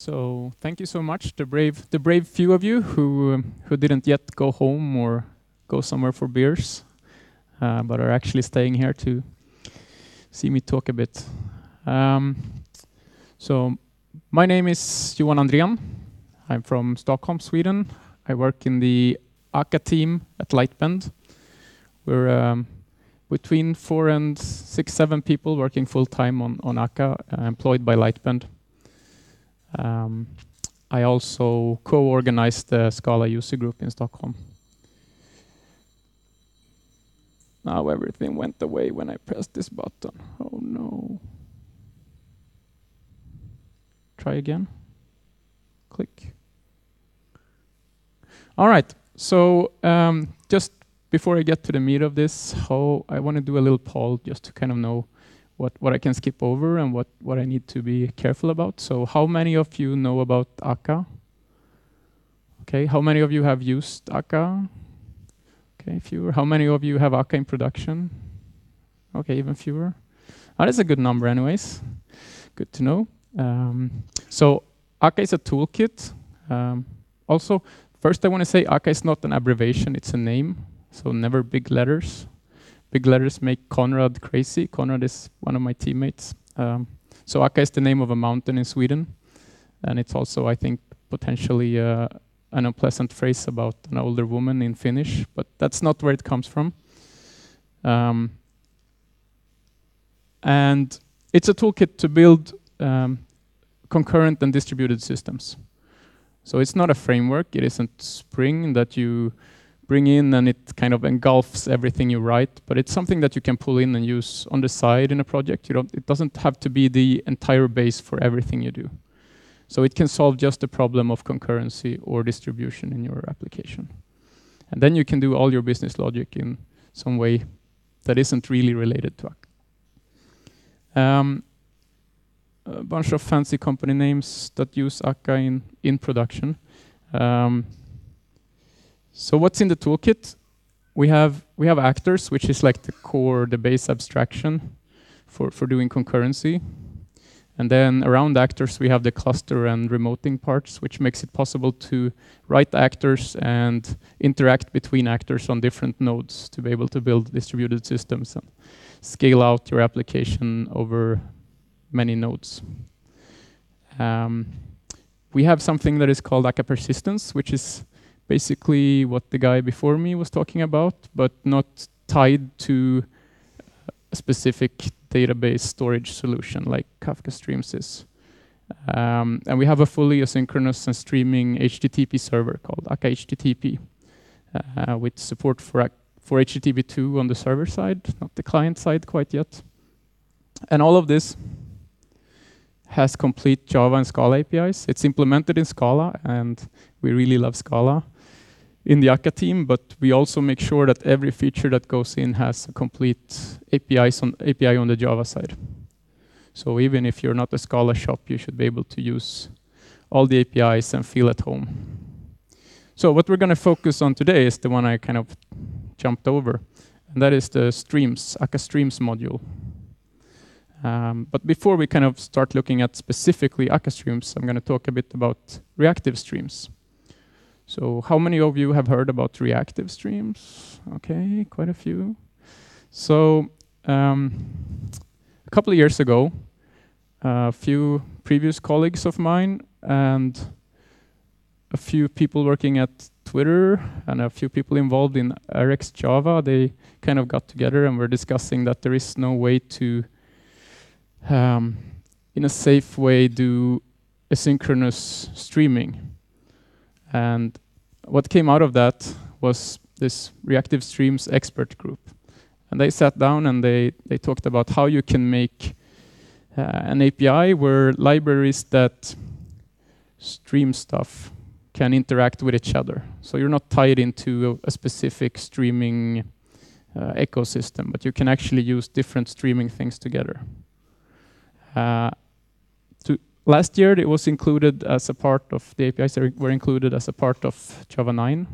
So thank you so much, the brave few of you who didn't yet go home or go somewhere for beers, but are actually staying here to see me talk a bit. So my name is Johan Andrén. I'm from Stockholm, Sweden. I work in the Akka team at Lightbend. We're between 4 and 6, 7 people working full time on Akka, employed by Lightbend. I also co-organized the Scala user group in Stockholm. Now everything went away when I pressed this button. Oh no. Try again. Click. All right. So just before I get to the meat of this, I want to do a little poll just to kind of know what I can skip over and what I need to be careful about. So how many of you know about Akka? Okay, how many of you have used Akka? Okay, fewer. How many of you have Akka in production? Okay, even fewer. That is a good number anyways. Good to know. So Akka is a toolkit. Also, first I want to say Akka is not an abbreviation, it's a name. So never big letters. Big letters make Conrad crazy. Conrad is one of my teammates. So Akka is the name of a mountain in Sweden. And it's also, I think, potentially an unpleasant phrase about an older woman in Finnish, but that's not where it comes from. And it's a toolkit to build concurrent and distributed systems. So it's not a framework. It isn't Spring that you bring in and it kind of engulfs everything you write, but it's something that you can pull in and use on the side in a project. It doesn't have to be the entire base for everything you do. So it can solve just the problem of concurrency or distribution in your application. And then you can do all your business logic in some way that isn't really related to Akka. A bunch of fancy company names that use Akka in production. So what's in the toolkit? We have actors, which is like the core, the base abstraction for doing concurrency. And then around actors, we have the cluster and remoting parts, which makes it possible to write actors and interact between actors on different nodes to be able to build distributed systems and scale out your application over many nodes. We have something that is called Akka persistence, which is basically what the guy before me was talking about, but not tied to a specific database storage solution like Akka Streams is. And we have a fully asynchronous and streaming HTTP server called Akka HTTP with support for HTTP2 on the server side, not the client side quite yet. And all of this has complete Java and Scala APIs. It's implemented in Scala, and we really love Scala in the Akka team, but we also make sure that every feature that goes in has a complete API on the Java side. So even if you're not a Scala shop, you should be able to use all the APIs and feel at home. So what we're going to focus on today is the one I kind of jumped over, and that is the Streams, Akka Streams module. But before we kind of start looking at specifically Akka Streams, I'm going to talk a bit about Reactive Streams. So how many of you have heard about Reactive Streams? Okay, quite a few. So a couple of years ago, a few previous colleagues of mine and a few people working at Twitter and a few people involved in RX Java, they kind of got together and were discussing that there is no way to in a safe way do asynchronous streaming. And what came out of that was this Reactive Streams expert group. And they sat down and they talked about how you can make an API where libraries that stream stuff can interact with each other. So you're not tied into a specific streaming ecosystem, but you can actually use different streaming things together. Last year, it was included as a part of the APIs that were included as a part of Java 9.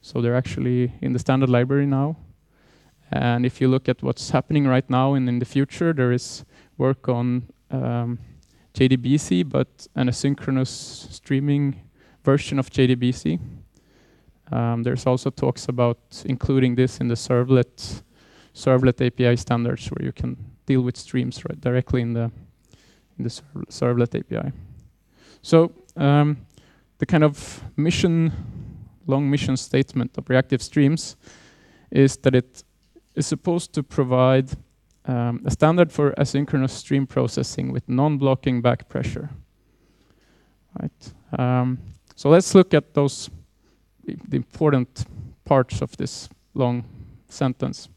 So they're actually in the standard library now. And if you look at what's happening right now and in the future, there is work on JDBC, but an asynchronous streaming version of JDBC. There's also talks about including this in the servlet API standards, where you can deal with streams right directly in the servlet API. So the kind of long mission statement of Reactive Streams is that it is supposed to provide a standard for asynchronous stream processing with non-blocking backpressure. Right. So let's look at the important parts of this long sentence.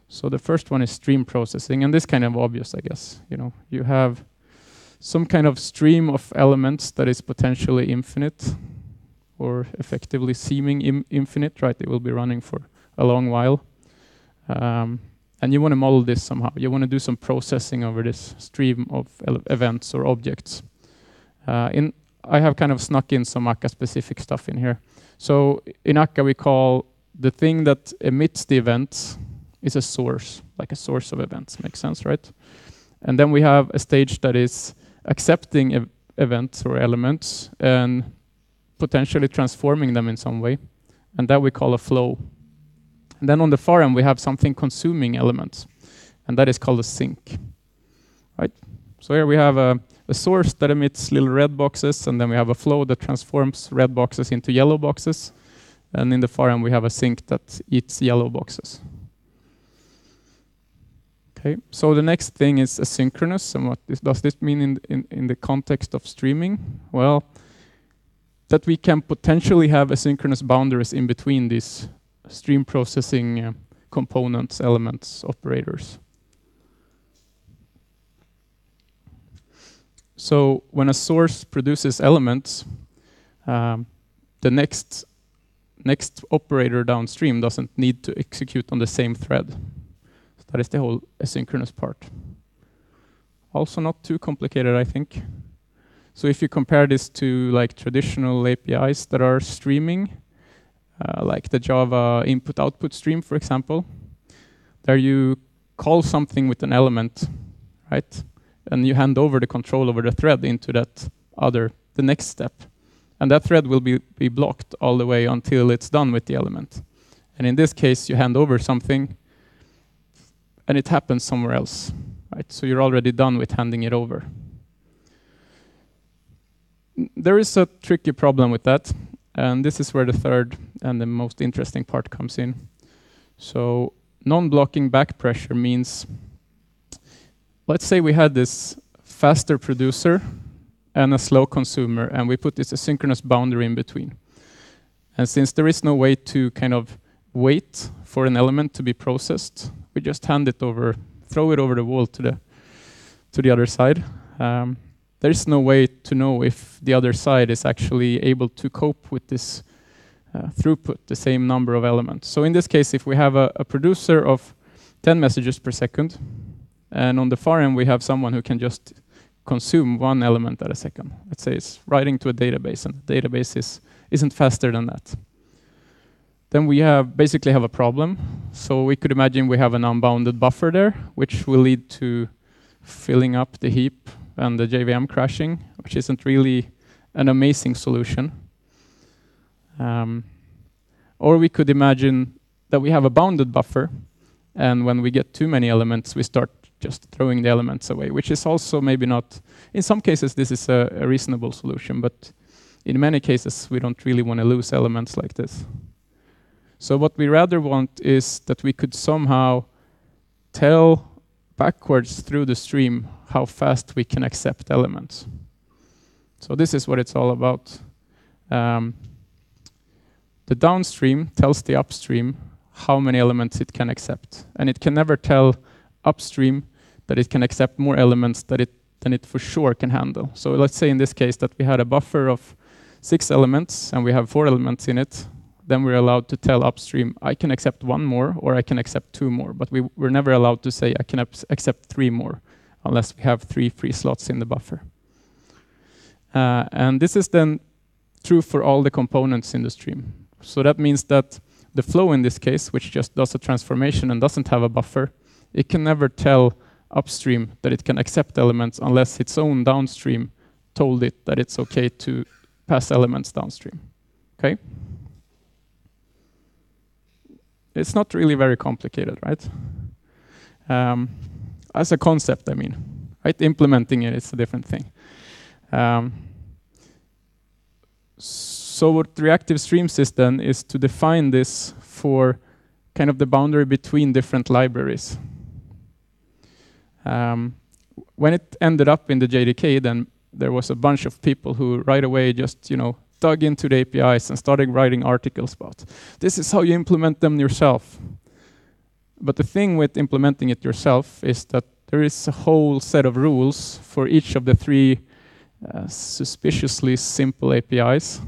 So the first one is stream processing, and this is kind of obvious, I guess. You have some kind of stream of elements that is potentially infinite, or effectively seeming infinite, right? It will be running for a long while. And you want to model this somehow. You want to do some processing over this stream of events or objects. I have kind of snuck in some Akka-specific stuff in here. So in Akka, we call the thing that emits the event is a source, like a source of events. Makes sense, right? And then we have a stage that is accepting events or elements and potentially transforming them in some way. And that we call a flow. And then on the far end, we have something consuming elements. And that is called a sink. Right? So here we have a source that emits little red boxes, and then we have a flow that transforms red boxes into yellow boxes. And in the far end, we have a sink that eats yellow boxes. Okay, so the next thing is asynchronous. And what does this mean in the context of streaming? Well, that we can potentially have asynchronous boundaries in between these stream processing components, elements, operators. So when a source produces elements, the next operator downstream doesn't need to execute on the same thread. So that is the whole asynchronous part. Also not too complicated, I think. So if you compare this to like traditional APIs that are streaming, like the Java input-output stream, for example, there you call something with an element, right? And you hand over the control over the thread into the next step. And that thread will be blocked all the way until it's done with the element. And in this case, you hand over something, and it happens somewhere else, right? So you're already done with handing it over. There is a tricky problem with that. And this is where the third and the most interesting part comes in. So non-blocking backpressure means, let's say we had this faster producer and a slow consumer, and we put this asynchronous boundary in between. And since there is no way to kind of wait for an element to be processed, we just hand it over, throw it over the wall to the other side. There is no way to know if the other side is actually able to cope with this throughput, the same number of elements. So in this case, if we have a producer of 10 messages per second, and on the far end we have someone who can just consume one element at a second. Let's say it's writing to a database, and the database isn't faster than that. Then we basically have a problem. So we could imagine we have an unbounded buffer there, which will lead to filling up the heap and the JVM crashing, which isn't really an amazing solution. Or we could imagine that we have a bounded buffer, and when we get too many elements, we start just throwing the elements away, which is also maybe not, in some cases this is a reasonable solution, but in many cases we don't really want to lose elements like this. So what we rather want is that we could somehow tell backwards through the stream how fast we can accept elements. So this is what it's all about. The downstream tells the upstream how many elements it can accept. And it can never tell upstream that it can accept more elements than it for sure can handle. So let's say in this case that we had a buffer of 6 elements and we have 4 elements in it. Then we're allowed to tell upstream, I can accept 1 more or I can accept 2 more. But we're never allowed to say I can accept 3 more unless we have 3 free slots in the buffer. And this is then true for all the components in the stream. So that means that the flow in this case, which just does a transformation and doesn't have a buffer, it can never tell upstream that it can accept elements unless its own downstream told it that it's okay to pass elements downstream. Okay? It's not really very complicated, right? As a concept, I mean. Right? Implementing it is a different thing. So what Reactive Streams is then is to define this for kind of the boundary between different libraries. When it ended up in the JDK, then there was a bunch of people who right away just, dug into the APIs and started writing articles about, this is how you implement them yourself. But the thing with implementing it yourself is that there is a whole set of rules for each of the 3 suspiciously simple APIs,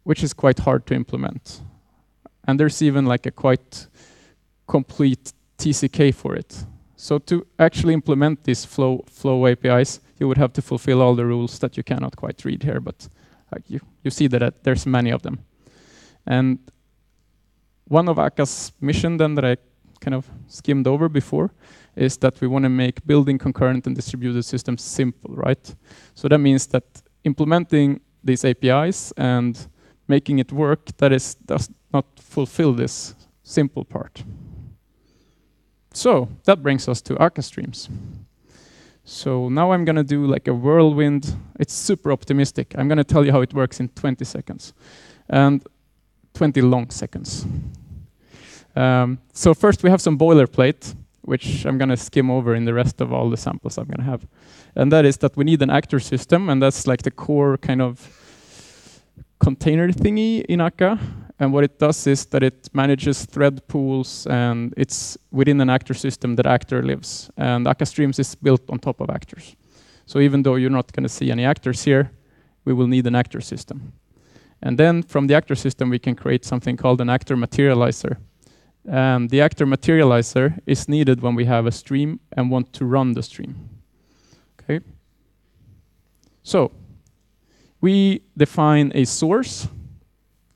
which is quite hard to implement. And there's even like a quite complete TCK for it. So to actually implement these flow APIs, you would have to fulfill all the rules that you cannot quite read here, but you see that there's many of them. And one of Akka's mission then that I kind of skimmed over before is that we want to make building concurrent and distributed systems simple, right? So that means that implementing these APIs and making it work does not fulfill this simple part. So that brings us to Akka Streams. So now I'm going to do like a whirlwind. It's super optimistic. I'm going to tell you how it works in 20 seconds. And 20 long seconds. So first we have some boilerplate, which I'm going to skim over in the rest of all the samples I'm going to have. And that is that we need an actor system, and that's like the core kind of container thingy in Akka. And what it does is that it manages thread pools, and it's within an actor system that actor lives. And Akka Streams is built on top of actors. So even though you're not going to see any actors here, we will need an actor system. And then from the actor system, we can create something called an actor materializer. And the actor materializer is needed when we have a stream and want to run the stream. Okay. So we define a source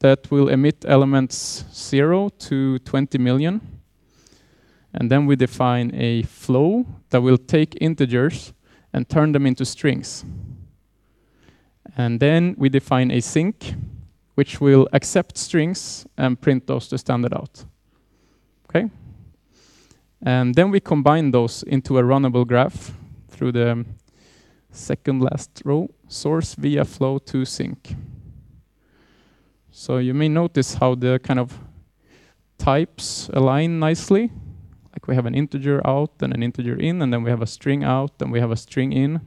that will emit elements 0 to 20 million. And then we define a flow that will take integers and turn them into strings. And then we define a sync, which will accept strings and print those to standard out. Okay? And then we combine those into a runnable graph through the second last row, source via flow to sync. So you may notice how the kind of types align nicely. Like we have an integer out and an integer in, and then we have a string out and we have a string in.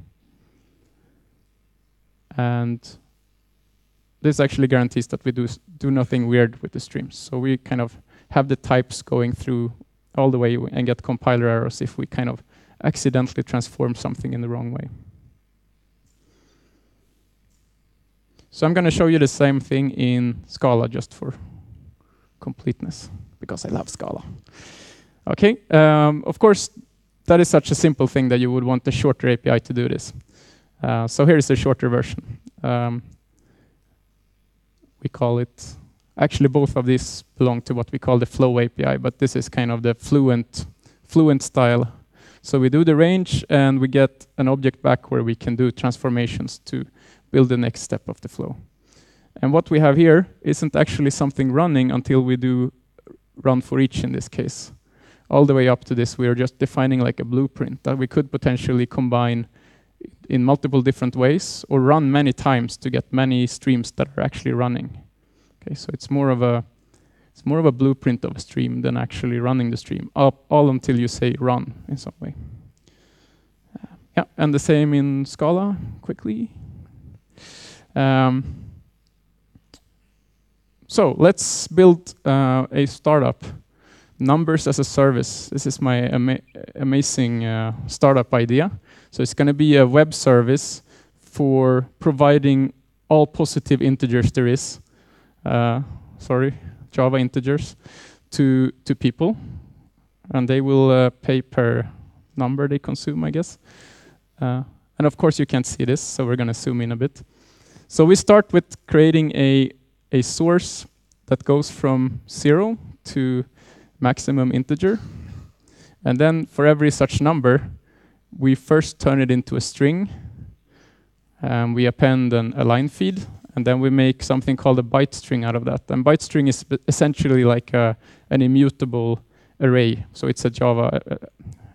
And this actually guarantees that we do nothing weird with the streams. So we kind of have the types going through all the way and get compiler errors if we kind of accidentally transform something in the wrong way. So I'm going to show you the same thing in Scala just for completeness, because I love Scala. Okay, of course, that is such a simple thing that you would want a shorter API to do this. So here is the shorter version. We call it, actually both of these belong to what we call the flow API, but this is kind of the fluent style. So we do the range and we get an object back where we can do transformations to build the next step of the flow. And what we have here isn't actually something running until we do run for each in this case. All the way up to this, we are just defining like a blueprint that we could potentially combine in multiple different ways or run many times to get many streams that are actually running. Okay, so it's more of a blueprint of a stream than actually running the stream, all until you say run in some way. Yeah, and the same in Scala, quickly. So let's build a startup. Numbers as a service. This is my amazing startup idea. So it's going to be a web service for providing all positive integers there is. Java integers to people. And they will pay per number they consume, I guess. And of course you can't see this, so we're going to zoom in a bit. So we start with creating a source that goes from 0 to maximum integer. And then for every such number, we first turn it into a string. We append a line feed, and then we make something called a byte string out of that. And byte string is essentially like an immutable array. So it's a Java,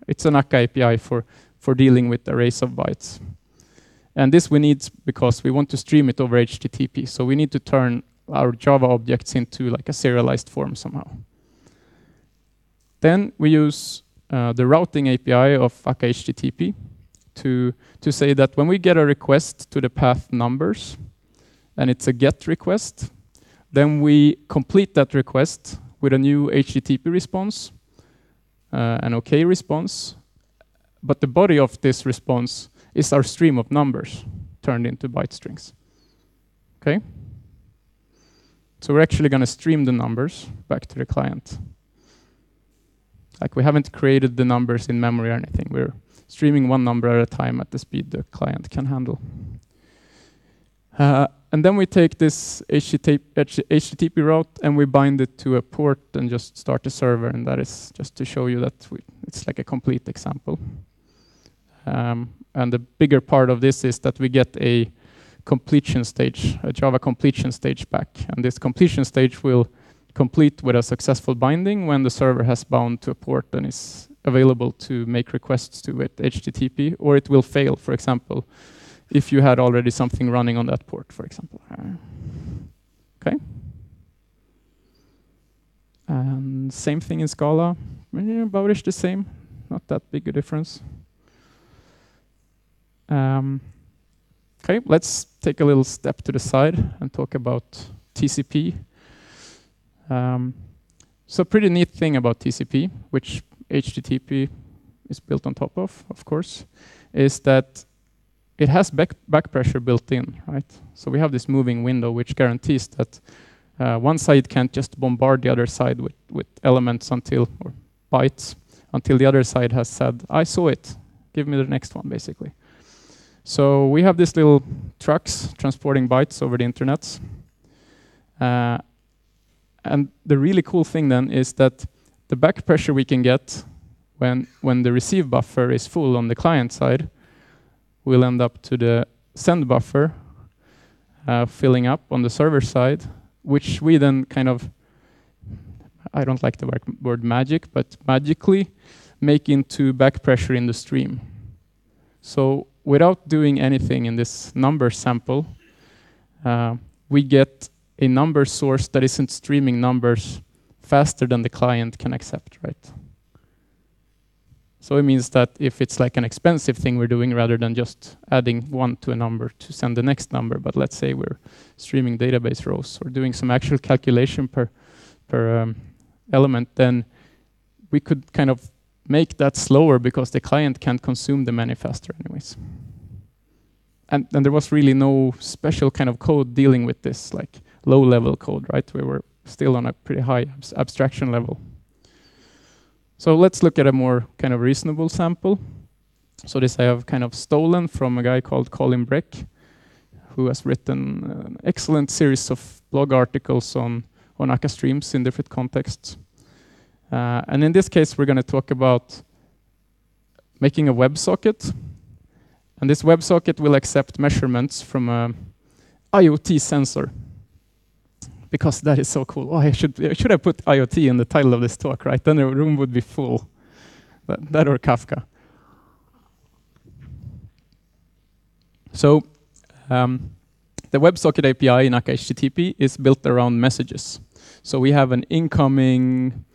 it's an Akka API for dealing with arrays of bytes. And this we need because we want to stream it over HTTP. So we need to turn our Java objects into like a serialized form somehow. Then we use the routing API of Akka HTTP to say that when we get a request to the path numbers, and it's a GET request, then we complete that request with a new HTTP response, an OK response, but the body of this response is our stream of numbers turned into byte strings. Okay? So we're actually going to stream the numbers back to the client. Like we haven't created the numbers in memory or anything. We're streaming one number at a time at the speed the client can handle. And then we take this HTTP route and we bind it to a port and just start a server. And that is just to show you that it's like a complete example. And the bigger part of this is that we get a completion stage, a Java completion stage back. And this completion stage will complete with a successful binding when the server has bound to a port and is available to make requests to it HTTP, or it will fail, for example, if you had already something running on that port, for example. Okay. And same thing in Scala, about the same, not that big a difference. Okay, let's take a little step to the side and talk about TCP. So pretty neat thing about TCP, which HTTP is built on top of course, is that it has backpressure built in, right? So we have this moving window which guarantees that one side can't just bombard the other side with elements or bytes until the other side has said, I saw it, give me the next one, basically. So we have these little trucks transporting bytes over the internet. And the really cool thing then is that the backpressure we can get when the receive buffer is full on the client side will end up to the send buffer filling up on the server side, which we then kind of, I don't like the word magic, but magically make into backpressure in the stream. So without doing anything in this number sample, we get a number source that isn't streaming numbers faster than the client can accept, right? So it means that if it's like an expensive thing we're doing rather than just adding one to a number to send the next number, but let's say we're streaming database rows or doing some actual calculation per element, then we could kind of make that slower because the client can't consume the many faster anyways. And there was really no special kind of code dealing with this, like low-level code, right? We were still on a pretty high abstraction level. So let's look at a more kind of reasonable sample. So this I have kind of stolen from a guy called Colin Breck, who has written an excellent series of blog articles on Akka Streams in different contexts. And in this case, we're going to talk about making a WebSocket. And this WebSocket will accept measurements from an IoT sensor. Because that is so cool. Oh, I should have put IoT in the title of this talk, right? Then the room would be full. That or Kafka. So the WebSocket API in Akka HTTP is built around messages. So we have an incoming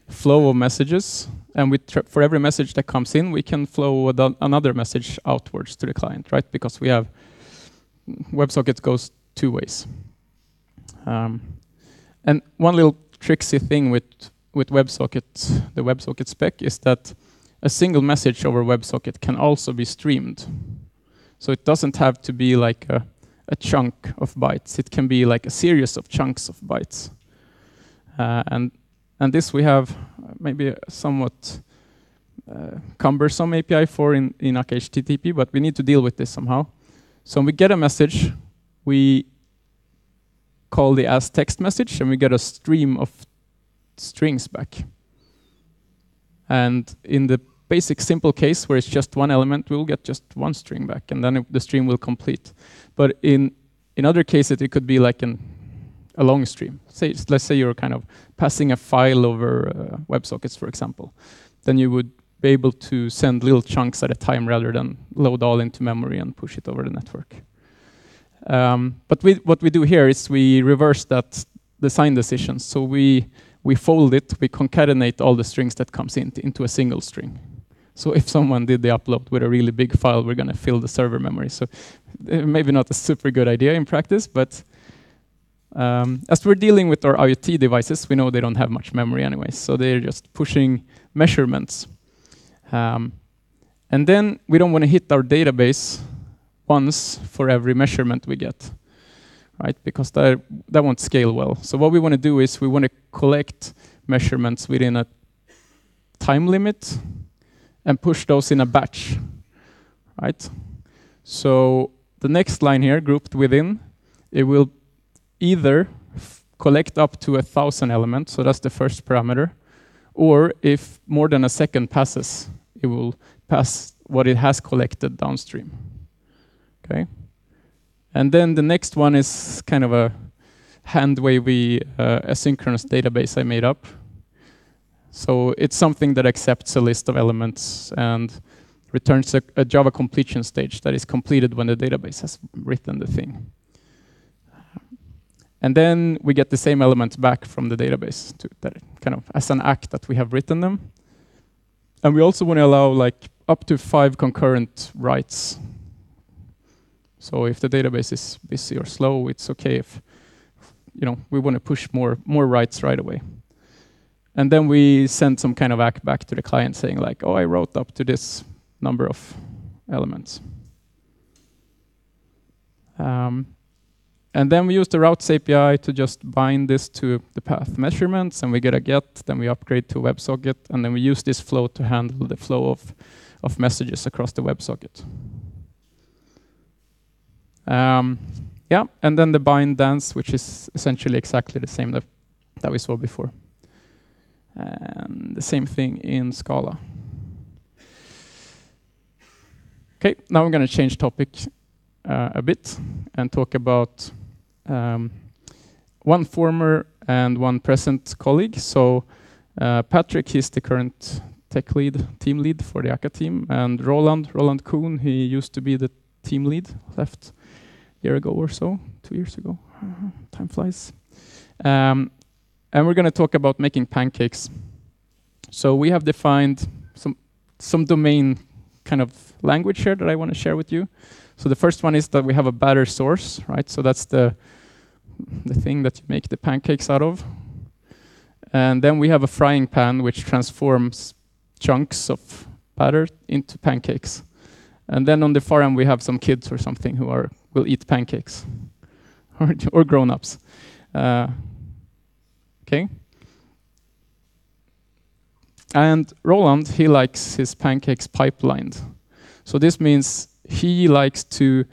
flow of messages, and for every message that comes in, we can flow another message outwards to the client, right? Because we have WebSocket goes two ways. And one little tricksy thing with WebSocket, the WebSocket spec, is that a single message over WebSocket can also be streamed. So it doesn't have to be like a chunk of bytes. It can be like a series of chunks of bytes. And this we have maybe a somewhat cumbersome API for in Akka HTTP, but we need to deal with this somehow. So when we get a message, we call the as text message, and we get a stream of strings back. And in the basic simple case where it's just one element, we'll get just one string back, and then the stream will complete. But in other cases, it could be like a long stream. Let's say you're kind of passing a file over WebSockets, for example. Then you would be able to send little chunks at a time rather than load all into memory and push it over the network. But what we do here is we reverse that design decision. So we fold it, we concatenate all the strings that comes into a single string. So if someone did the upload with a really big file, we're going to fill the server memory. So maybe not a super good idea in practice, but as we're dealing with our IoT devices, we know they don't have much memory anyway. So they're just pushing measurements. And then we don't want to hit our database once for every measurement we get, right? Because that won't scale well. So what we want to do is we want to collect measurements within a time limit and push those in a batch, right? So the next line here, grouped within, it will either collect up to 1,000 elements, so that's the first parameter, or if more than a second passes, it will pass what it has collected downstream. Okay, and then the next one is kind of a hand-wavy asynchronous database I made up. So it's something that accepts a list of elements and returns a Java completion stage that is completed when the database has written the thing. And then we get the same elements back from the database that kind of as an act that we have written them. And we also want to allow like up to 5 concurrent writes. So if the database is busy or slow, it's okay if we want to push more writes right away. And then we send some kind of act back to the client saying like, oh, I wrote up to this number of elements. And then we use the routes API to just bind this to the path measurements, and we get a get, then we upgrade to WebSocket, and then we use this flow to handle the flow of messages across the WebSocket. Yeah, and then the Binddance, which is essentially exactly the same that we saw before. And the same thing in Scala. Okay, now I'm going to change topic a bit and talk about one former and one present colleague. So Patrick, he's the current tech lead, team lead for the Akka team, and Roland Kuhn, he used to be the team lead, left a year ago or so, 2 years ago. Time flies. And we're going to talk about making pancakes. So we have defined some domain kind of language here that I want to share with you. So the first one is that we have a batter source, right? So that's the thing that you make the pancakes out of. And then we have a frying pan which transforms chunks of batter into pancakes. And then on the far end we have some kids or something who will eat pancakes, or grown-ups. Okay. And Roland, he likes his pancakes pipelined. So this means he likes to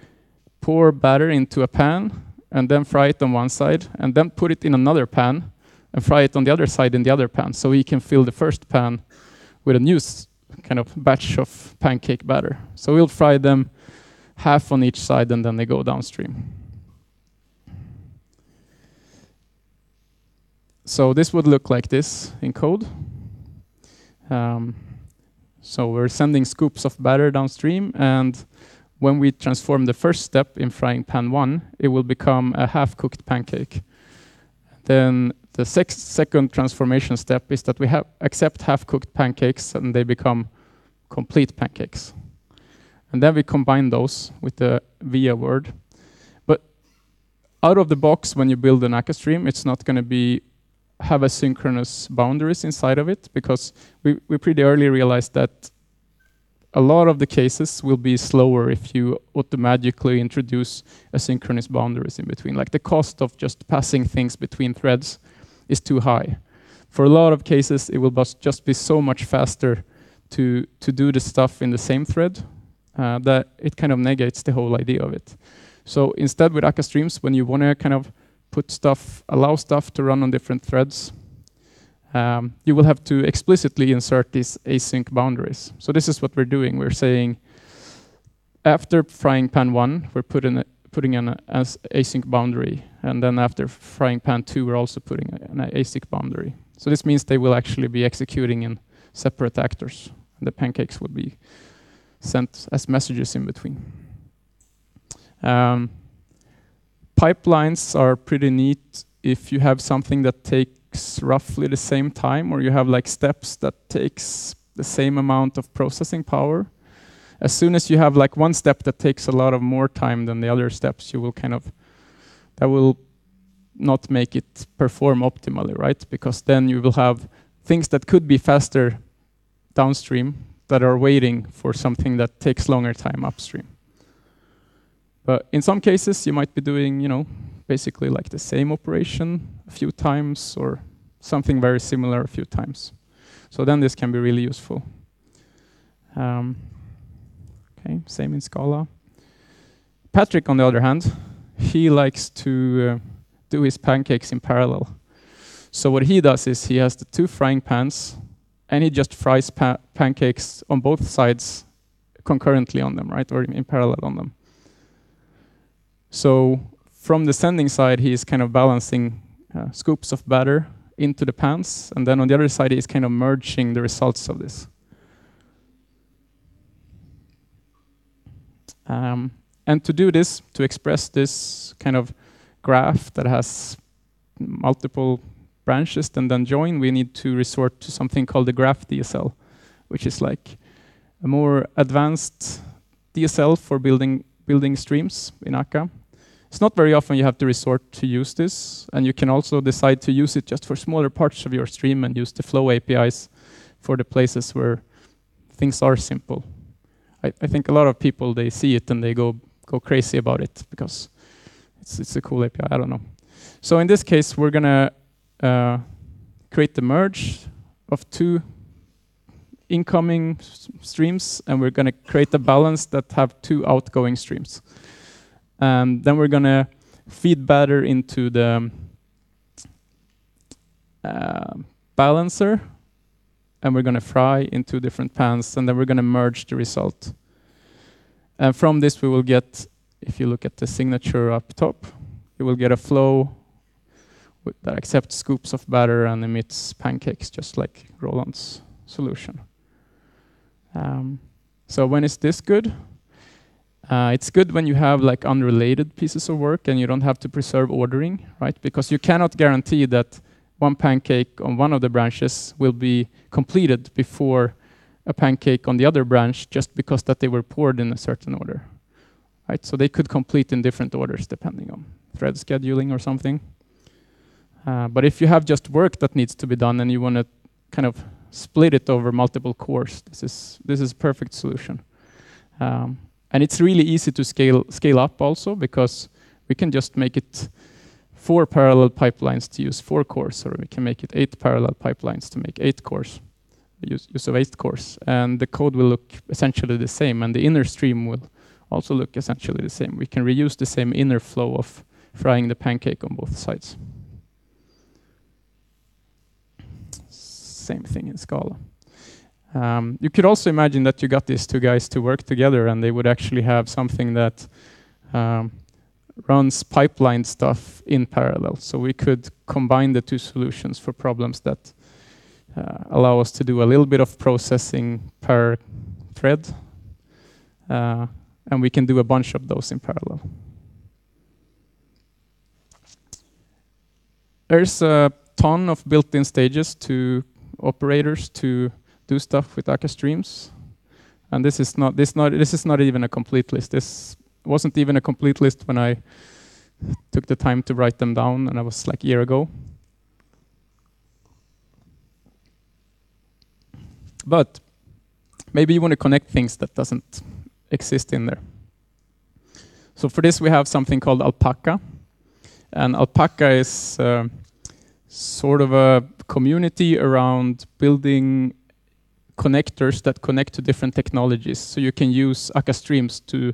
pour batter into a pan and then fry it on one side and then put it in another pan and fry it on the other side in the other pan, so he can fill the first pan with a new kind of batch of pancake batter. So we'll fry them half on each side and then they go downstream. So this would look like this in code. So we're sending scoops of batter downstream, and when we transform the first step in frying pan 1, it will become a half-cooked pancake. Then the second transformation step is that we accept half-cooked pancakes and they become complete pancakes. And then we combine those with the via word. But out of the box, when you build an Akka stream, it's not going to have asynchronous boundaries inside of it, because we pretty early realized that a lot of the cases will be slower if you automatically introduce asynchronous boundaries in between. Like the cost of just passing things between threads is too high. For a lot of cases, it will just be so much faster to do the stuff in the same thread that it kind of negates the whole idea of it. So instead with Akka streams, when you want to kind of allow stuff to run on different threads, you will have to explicitly insert these async boundaries. So this is what we're doing. We're saying after frying pan 1, we're putting an async boundary. And then after frying pan 2, we're also putting an async boundary. So this means they will actually be executing in separate actors. And the pancakes will be sent as messages in between. Pipelines are pretty neat if you have something that takes roughly the same time, or you have like steps that takes the same amount of processing power. As soon as you have like one step that takes a lot of more time than the other steps, you will that will not make it perform optimally, right? Because then you will have things that could be faster downstream that are waiting for something that takes longer time upstream. But in some cases, you might be doing, basically like the same operation a few times or something very similar a few times. So then this can be really useful. Okay, same in Scala. Patrick, on the other hand, he likes to do his pancakes in parallel. So what he does is he has the 2 frying pans, and he just fries pancakes on both sides concurrently on them, right? Or in parallel on them. So from the sending side, he is kind of balancing scoops of batter into the pans, and then on the other side, he's kind of merging the results of this. And to do this, to express this kind of graph that has multiple branches and then join, we need to resort to something called the graph DSL, which is like a more advanced DSL for building streams in Akka. It's not very often you have to resort to use this, and you can also decide to use it just for smaller parts of your stream and use the flow APIs for the places where things are simple. I think a lot of people, they see it and they go crazy about it because it's a cool API, I don't know. So in this case, we're gonna create the merge of 2 incoming streams, and we're gonna create a balance that have 2 outgoing streams. And then we're gonna feed batter into the balancer, and we're gonna fry in 2 different pans, and then we're gonna merge the result. And from this we will get, if you look at the signature up top, you will get a flow that accepts scoops of batter and emits pancakes, just like Roland's solution. So when is this good? It's good when you have like unrelated pieces of work and you don't have to preserve ordering, right? Because you cannot guarantee that one pancake on one of the branches will be completed before a pancake on the other branch just because that they were poured in a certain order, right? So they could complete in different orders depending on thread scheduling or something. But if you have just work that needs to be done and you want to kind of split it over multiple cores, this is a perfect solution. And it's really easy to scale up also, because we can just make it 4 parallel pipelines to use 4 cores, or we can make it 8 parallel pipelines to make 8 cores, use of 8 cores. And the code will look essentially the same, and the inner stream will also look essentially the same. We can reuse the same inner flow of frying the pancake on both sides. Same thing in Scala. You could also imagine that you got these 2 guys to work together and they would actually have something that runs pipeline stuff in parallel. So we could combine the 2 solutions for problems that allow us to do a little bit of processing per thread. And we can do a bunch of those in parallel. There's a ton of built-in stages to operators to do stuff with Akka Streams, and this is not even a complete list. This wasn't even a complete list when I took the time to write them down, and that was like a year ago. But maybe you want to connect things that doesn't exist in there. So for this we have something called Alpaca, and Alpaca is sort of a community around building connectors that connect to different technologies. So you can use Akka Streams to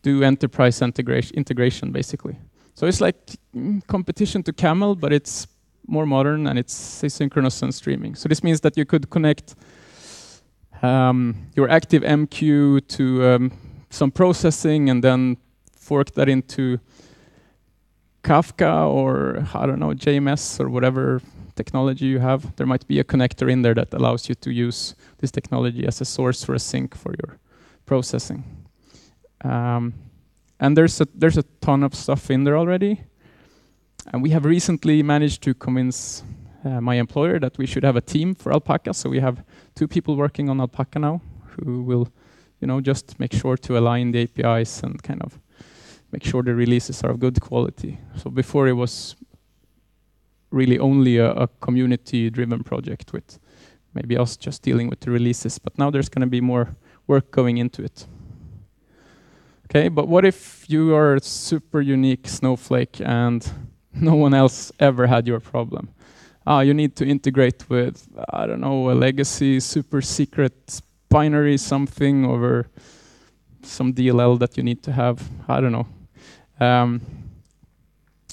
do enterprise integration basically. So it's like competition to Camel, but it's more modern, and it's asynchronous and streaming. So this means that you could connect your active MQ to some processing and then fork that into Kafka or, I don't know, JMS or whatever technology you have. There might be a connector in there that allows you to use this technology as a source for a sink for your processing. And there's a ton of stuff in there already. And we have recently managed to convince my employer that we should have a team for Alpaca. So we have 2 people working on Alpaca now who will, just make sure to align the APIs and kind of make sure the releases are of good quality. So before it was really only a community-driven project with maybe us just dealing with the releases, but now there's going to be more work going into it. Okay, but what if you are a super unique Snowflake and no one else ever had your problem? You need to integrate with, I don't know, a legacy super secret binary something over some DLL that you need to have. I don't know.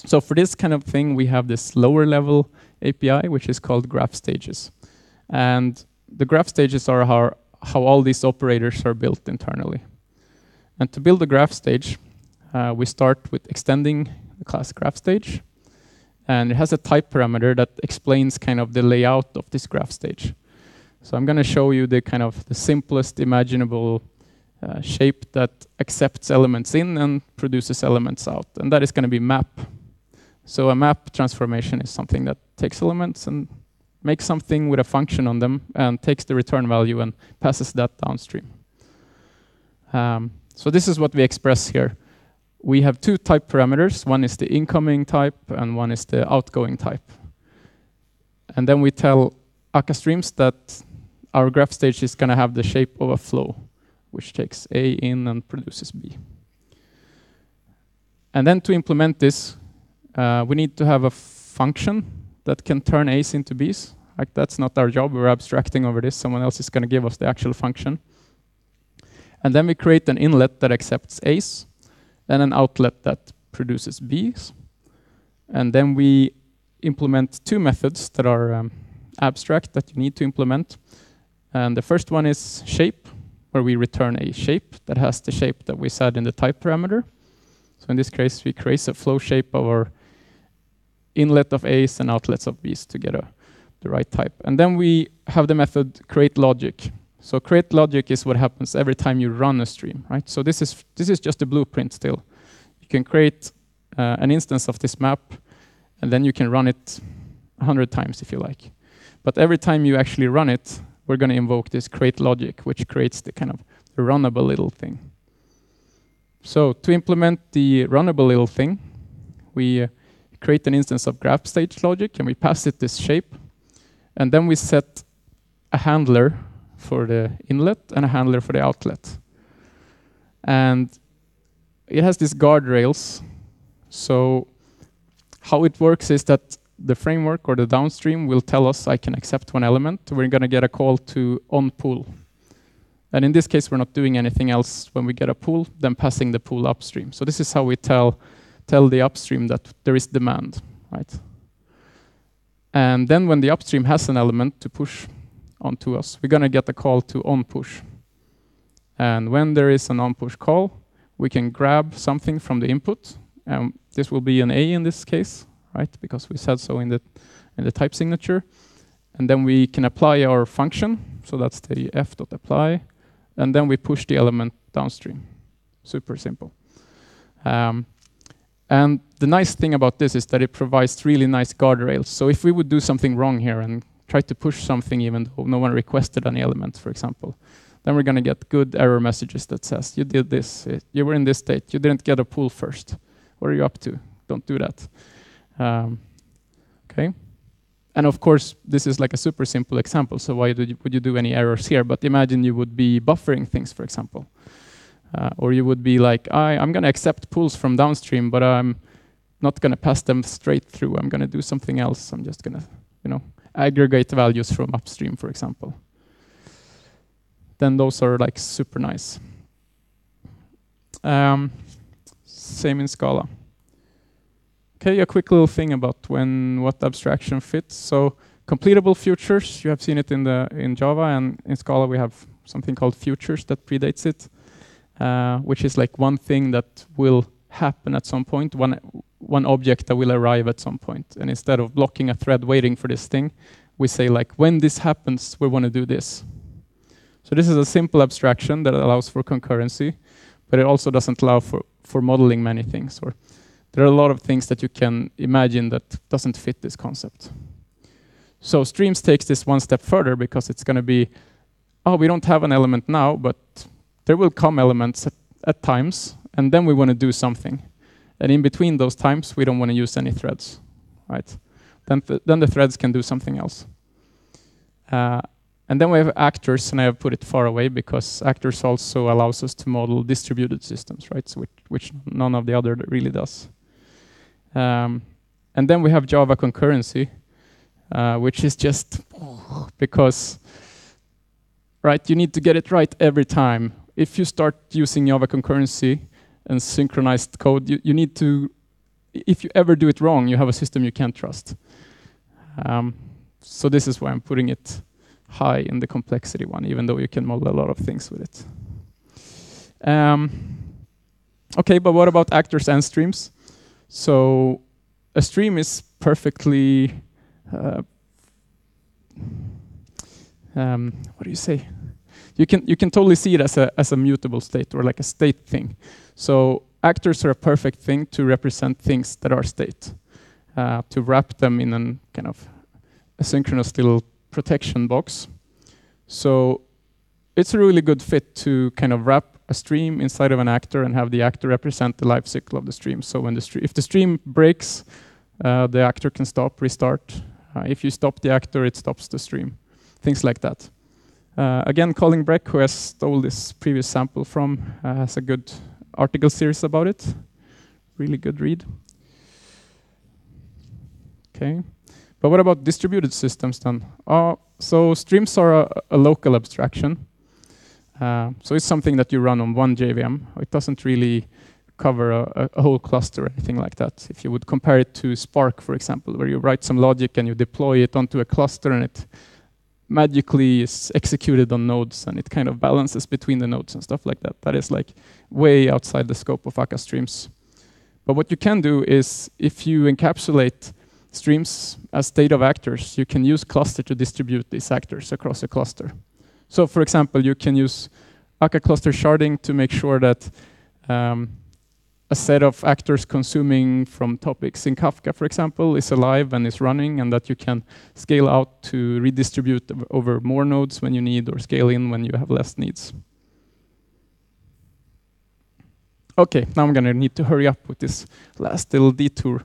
So for this kind of thing, we have this lower level API, which is called graph stages. And the graph stages are how all these operators are built internally. And to build a graph stage, we start with extending the class graph stage. And it has a type parameter that explains kind of the layout of this graph stage. So I'm going to show you the kind of the simplest imaginable shape that accepts elements in and produces elements out. And that is going to be map. So a map transformation is something that takes elements and makes something with a function on them and takes the return value and passes that downstream. So this is what we express here. We have 2 type parameters. One is the incoming type and one is the outgoing type. And then we tell Akka Streams that our graph stage is going to have the shape of a flow, which takes A in and produces B. And then to implement this, we need to have a function that can turn A's into B's. Like, that's not our job. We're abstracting over this. Someone else is going to give us the actual function. And then we create an inlet that accepts A's and an outlet that produces B's. And then we implement 2 methods that are abstract that you need to implement. And the first one is shape, where we return a shape that has the shape that we set in the type parameter. So in this case, we create a flow shape of our inlet of A's and outlets of B's to get the right type. And then we have the method create logic. So create logic is what happens every time you run a stream, right? So this is just a blueprint still. You can create an instance of this map, and then you can run it 100 times if you like. But every time you actually run it, we're going to invoke this create logic, which creates the kind of the runnable little thing. So to implement the runnable little thing, we create an instance of graph stage logic, and we pass it this shape. And then we set a handler for the inlet and a handler for the outlet. And it has these guardrails. So how it works is that the framework or the downstream will tell us I can accept one element. We're going to get a call to onPool. And in this case, we're not doing anything else when we get a pool than passing the pool upstream. So this is how we tell the upstream that there is demand, right? And then when the upstream has an element to push onto us, we're going to get a call to onPush. And when there is an onPush call, we can grab something from the input. This will be an A in this case, right? Because we said so in the type signature. And then we can apply our function. So that's the f.apply. And then we push the element downstream. Super simple. And the nice thing about this is that it provides really nice guardrails. So if we would do something wrong here and try to push something even though no one requested any element, for example, then we're going to get good error messages that says, you did this, you were in this state, you didn't get a pool first. What are you up to? Don't do that. Okay. And of course, this is like a super simple example, so why would you do any errors here? But imagine you would be buffering things, for example. Or you would be like, I'm going to accept pools from downstream, but I'm not going to pass them straight through. I'm going to do something else. I'm just going to, aggregate values from upstream, for example. Then those are like super nice. Same in Scala. Okay, a quick little thing about what abstraction fits. So completable futures, you have seen it in Java, and in Scala we have something called futures that predates it, which is like one thing that will happen at some point, one object that will arrive at some point. And instead of blocking a thread waiting for this thing, we say like, when this happens, we want to do this. So this is a simple abstraction that allows for concurrency, but it also doesn't allow for modeling many things. Or there are a lot of things that you can imagine that doesn't fit this concept. So Streams takes this one step further because it's going to be, oh, we don't have an element now, but there will come elements at times, and then we want to do something. And in between those times, we don't want to use any threads, right? Then the threads can do something else. And then we have actors, and I have put it far away because actors also allows us to model distributed systems, right? So which none of the other really does. And then we have Java concurrency, which is just because, right, you need to get it right every time. If you start using Java concurrency and synchronized code, you need to, if you ever do it wrong, you have a system you can't trust. So this is why I'm putting it high in the complexity one, even though you can model a lot of things with it. Okay, but what about actors and streams? So a stream is perfectly, what do you say? You can totally see it as a mutable state or like a state thing. So actors are a perfect thing to represent things that are state, to wrap them in a kind of a synchronous little protection box. So it's a really good fit to kind of wrap a stream inside of an actor and have the actor represent the life cycle of the stream. So when if the stream breaks, the actor can stop, restart. If you stop the actor, it stops the stream. Things like that. Again, Colin Breck, who has stole this previous sample from, has a good article series about it. Really good read. Okay. But what about distributed systems then? So streams are a local abstraction. So it's something that you run on one JVM. It doesn't really cover a whole cluster or anything like that. If you would compare it to Spark, for example, where you write some logic and you deploy it onto a cluster and it magically is executed on nodes and it kind of balances between the nodes and stuff like that. That is like way outside the scope of Akka Streams. But what you can do is if you encapsulate streams as state of actors, you can use cluster to distribute these actors across a cluster. So for example, you can use Akka cluster sharding to make sure that a set of actors consuming from topics in Kafka, for example, is alive and is running, and that you can scale out to redistribute over more nodes when you need, or scale in when you have less needs. Okay, now I'm gonna need to hurry up with this last little detour.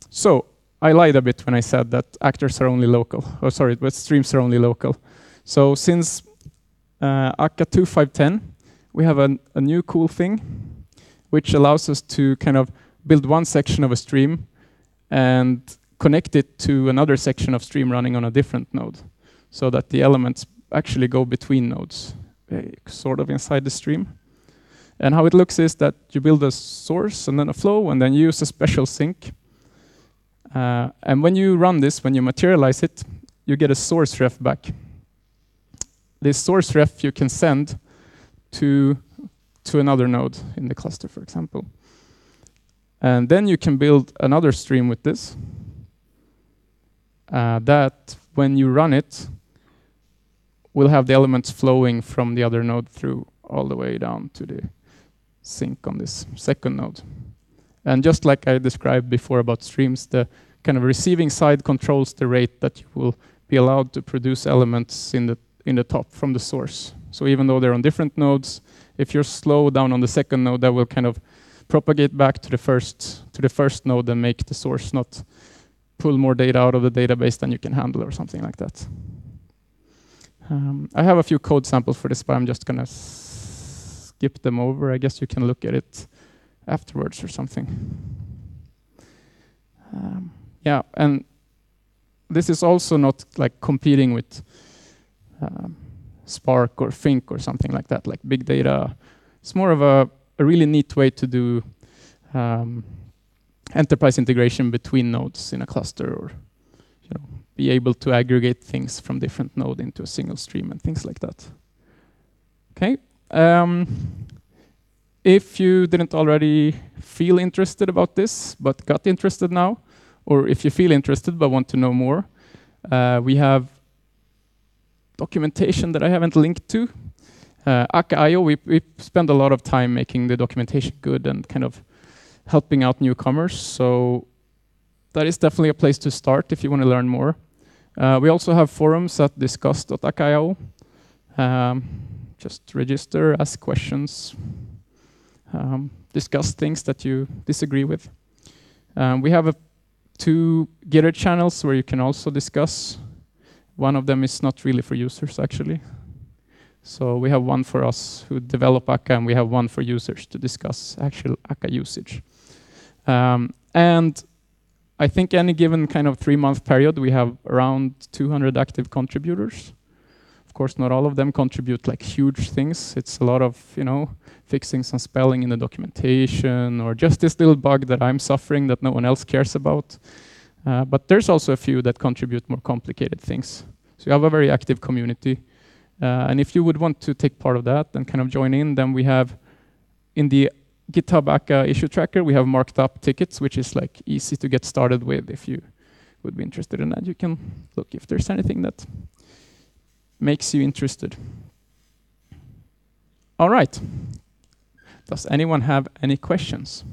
So I lied a bit when I said that actors are only local. Oh, sorry, but streams are only local. So since Akka 2.5.10, we have a new cool thing, which allows us to kind of build one section of a stream and connect it to another section of stream running on a different node, so that the elements actually go between nodes, sort of inside the stream. And how it looks is that you build a source and then a flow, and then you use a special sync. And when you run this, when you materialize it, you get a source ref back. This source ref you can send to another node in the cluster, for example. And then you can build another stream with this. That, when you run it, will have the elements flowing from the other node through all the way down to the sink on this second node. And just like I described before about streams, the kind of receiving side controls the rate that you will be allowed to produce elements in the top from the source. So even though they're on different nodes, if you're slow down on the second node, that will kind of propagate back to the first node and make the source not pull more data out of the database than you can handle or something like that. I have a few code samples for this, but I'm just gonna skip them over. I guess you can look at it afterwards or something. Yeah, and this is also not like competing with Spark or Think or something like that, like big data. It's more of a really neat way to do enterprise integration between nodes in a cluster, or be able to aggregate things from different nodes into a single stream and things like that. Okay. If you didn't already feel interested about this, but got interested now, or if you feel interested but want to know more, we have documentation that I haven't linked to. Akka.io, we spend a lot of time making the documentation good and kind of helping out newcomers. So that is definitely a place to start if you want to learn more. We also have forums at discuss.akka.io. Just register, ask questions, discuss things that you disagree with. We have 2 Gitter channels where you can also discuss. One of them is not really for users, actually. So we have one for us who develop Akka, and we have one for users to discuss actual Akka usage. And I think any given kind of 3-month period, we have around 200 active contributors. Of course, not all of them contribute like huge things. It's a lot of, fixing some spelling in the documentation, or just this little bug that I'm suffering that no one else cares about. But there's also a few that contribute more complicated things. So you have a very active community. And if you would want to take part of that and kind of join in, then we have in the GitHub Akka issue tracker, we have marked up tickets, which is like easy to get started with. If you would be interested in that, you can look if there's anything that makes you interested. All right. Does anyone have any questions?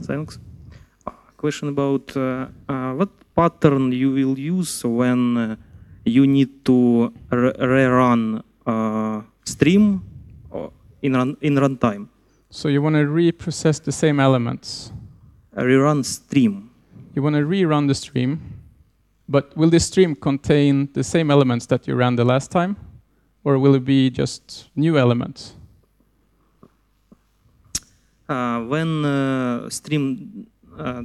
Thanks. Question about what pattern you will use when you need to rerun stream in runtime. So you want to reprocess the same elements? Rerun stream. You want to rerun the stream, but will the stream contain the same elements that you ran the last time? Or will it be just new elements? When stream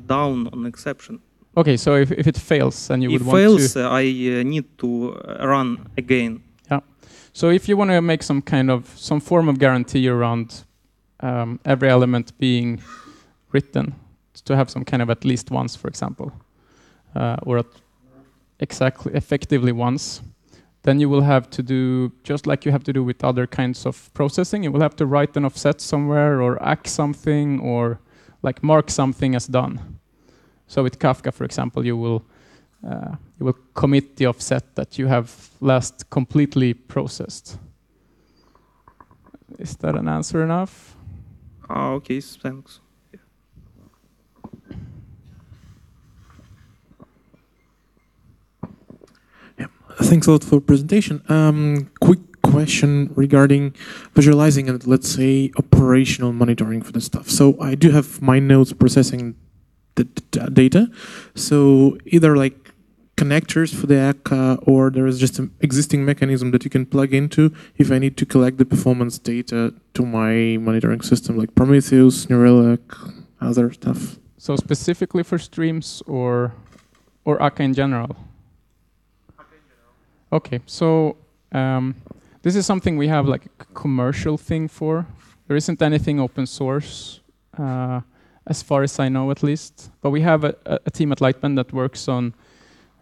down on exception. Okay, so if it fails and you would want to... If fails, to... I need to run again. Yeah. So if you want to make some form of guarantee around every element being written, to have some kind of at least once, for example, or effectively once, then you will have to do, just like you have to do with other kinds of processing, you will have to write an offset somewhere, or act something, or like mark something as done. So with Kafka, for example, you will commit the offset that you have last completely processed. Is that an answer enough? Okay, thanks. Thanks a lot for presentation. Quick question regarding visualizing and, let's say, operational monitoring for this stuff. So I do have my nodes processing the data. So either like connectors for the Akka, or there is just an existing mechanism that you can plug into if I need to collect the performance data to my monitoring system, like Prometheus, New Relic, other stuff. So specifically for streams or Akka in general? Okay, so this is something we have like a commercial thing for. There isn't anything open source, as far as I know at least. But we have a team at Lightbend that works on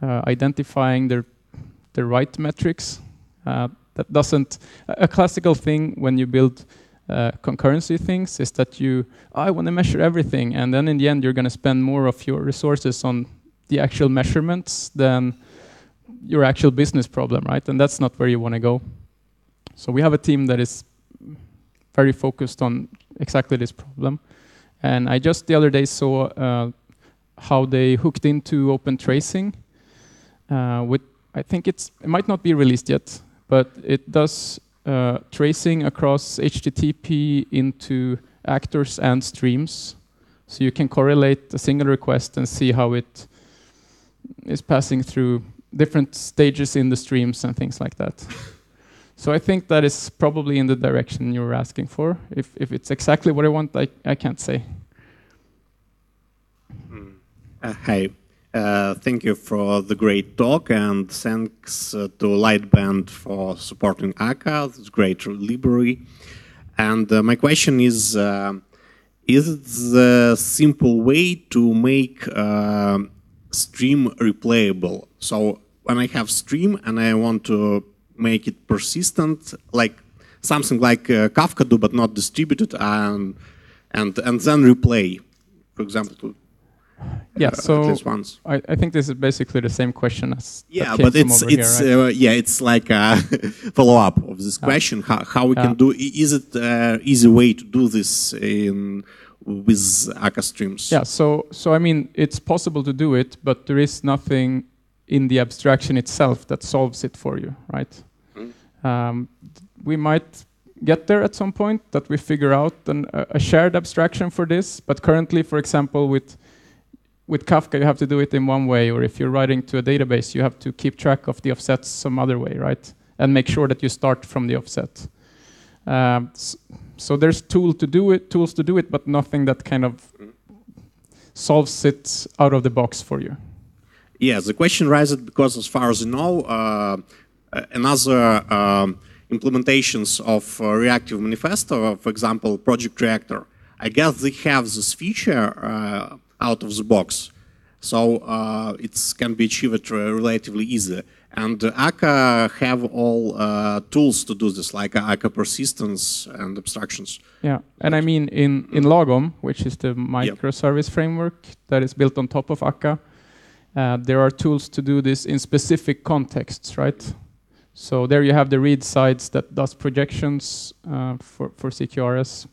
identifying the right metrics. That doesn't... A classical thing when you build concurrency things is that I want to measure everything, and then in the end you're going to spend more of your resources on the actual measurements than your actual business problem, right? And that's not where you want to go. So we have a team that is very focused on exactly this problem. And I just the other day saw how they hooked into open tracing. I think it might not be released yet, but it does tracing across HTTP into actors and streams. So you can correlate a single request and see how it is passing through different stages in the streams and things like that. So I think that is probably in the direction you were asking for. If it's exactly what I want, I can't say. Hi. Thank you for the great talk, and thanks to Lightband for supporting Akka. It's great library. And my question is it the simple way to make stream replayable? So when I have stream and I want to make it persistent, like something like Kafka do, but not distributed, and then replay, for example, to so at least once. I think this is basically the same question as But it's it's like a follow-up of this question. How we can do? Is it easy way to do this with Akka Streams? Yeah. So I mean, it's possible to do it, but there is nothing in the abstraction itself that solves it for you, right? We might get there at some point that we figure out a shared abstraction for this. But currently, for example, with Kafka, you have to do it in one way, or if you're writing to a database, you have to keep track of the offsets some other way, right? And make sure that you start from the offset. So there's tools to do it, but nothing that kind of solves it out of the box for you. Yeah, the question arises because, as far as I know, another implementations of Reactive Manifesto, for example, Project Reactor, I guess they have this feature out of the box. So it can be achieved relatively easy. And Akka have all tools to do this, like Akka persistence and abstractions. Yeah, and I mean in Logom, which is the microservice framework that is built on top of Akka, there are tools to do this in specific contexts, right? So there you have the read sides that does projections for CQRS.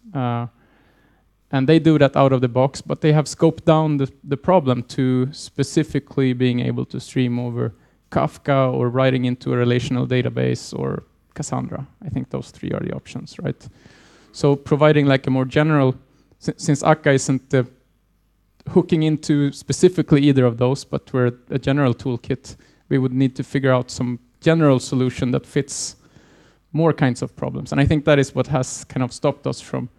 And they do that out of the box, but they have scoped down the problem to specifically being able to stream over Kafka or writing into a relational database or Cassandra. I think those three are the options, right? So providing like a more general, since Akka isn't hooking into specifically either of those, but we're a general toolkit, we would need to figure out some general solution that fits more kinds of problems. And I think that is what has kind of stopped us from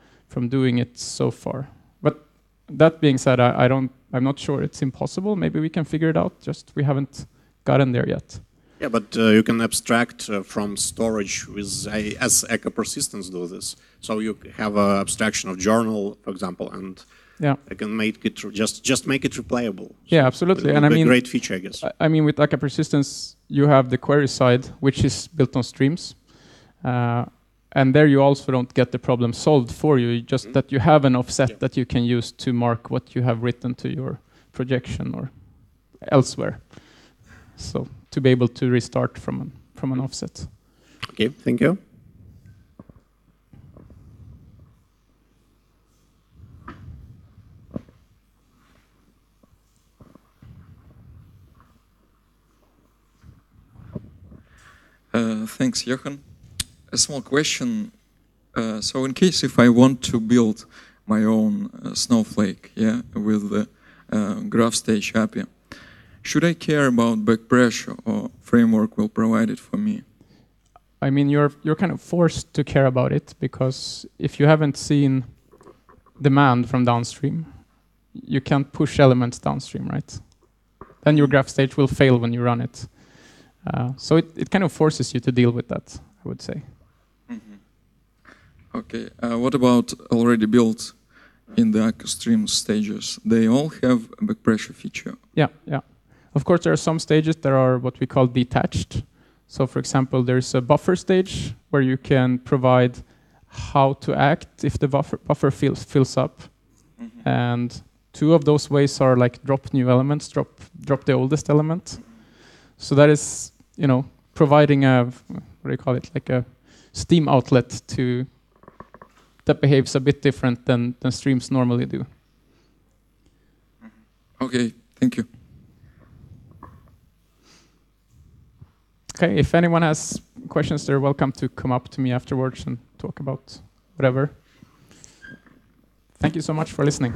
doing it so far. But that being said, I'm not sure it's impossible. Maybe we can figure it out, just we haven't gotten there yet. Yeah, but you can abstract from storage with as Akka persistence do this. So you have an abstraction of journal, for example, and I can make it just make it replayable. So yeah, absolutely. And I mean, great feature, I guess. I mean, with Akka persistence, you have the query side, which is built on streams. And there you also don't get the problem solved for you, just that you have an offset that you can use to mark what you have written to your projection or elsewhere. So to be able to restart from an offset. Okay, thank you. Thanks, Johan. A small question. So in case if I want to build my own Snowflake, with the graph stage API, should I care about backpressure, or framework will provide it for me? I mean, you're kind of forced to care about it, because if you haven't seen demand from downstream, you can't push elements downstream, right? Then your graph stage will fail when you run it. So it kind of forces you to deal with that, I would say. Okay, what about already built in the Akka Streams stages? They all have a backpressure feature. Yeah. Of course, there are some stages that are what we call detached. So for example, there's a buffer stage where you can provide how to act if the buffer fills up. And two of those ways are like drop new elements, drop the oldest element. So that is, providing a, what do you call it, like a Steam outlet that behaves a bit different than streams normally do. Okay, thank you. Okay, if anyone has questions, they're welcome to come up to me afterwards and talk about whatever. Thank you so much for listening.